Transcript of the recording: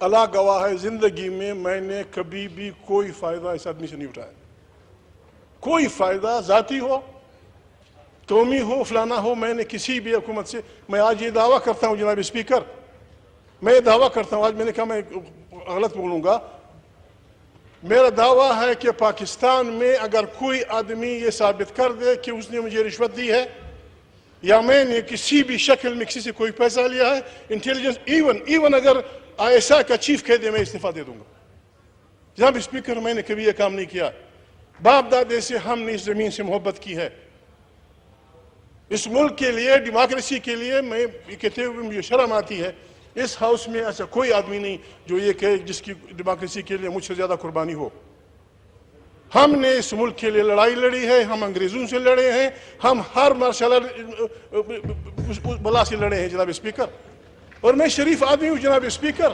اللہ گواہ ہے زندگی میں نے کبھی بھی کوئی فائدہ اس آدمی سے نہیں اٹھایا. کوئی فائدہ ذاتی ہو، قومی ہو، فلانا ہو، میں نے کسی بھی حکومت سے، میں آج یہ دعویٰ کرتا ہوں جناب اسپیکر، میں یہ دعویٰ کرتا ہوں، آج میں نے کہا میں غلط بولوں گا، میرا دعویٰ ہے کہ پاکستان میں اگر کوئی آدمی یہ ثابت کر دے کہ اس نے مجھے رشوت دی ہے یا میں نے کسی بھی شکل میں کسی سے کوئی پیسہ لیا ہے، انٹیلیجنس ایون اگر ISI کا چیف کہہ دے میں استعفیٰ دے دوں گا. جناب اسپیکر، میں نے کبھی یہ کام نہیں کیا. باپ دادے سے ہم نے اس زمین سے محبت کی ہے. اس ملک کے لیے، ڈیموکریسی کے لیے، میں یہ کہتے ہوئے مجھے شرم آتی ہے، اس ہاؤس میں ایسا کوئی آدمی نہیں جو یہ کہے جس کی ڈیموکریسی کے لیے مجھ سے زیادہ قربانی ہو. ہم نے اس ملک کے لیے لڑائی لڑی ہے، ہم انگریزوں سے لڑے ہیں، ہم ہر مرحلہ بلا سے لڑے ہیں جناب اسپیکر. اور میں شریف آدمی ہوں جناب اسپیکر.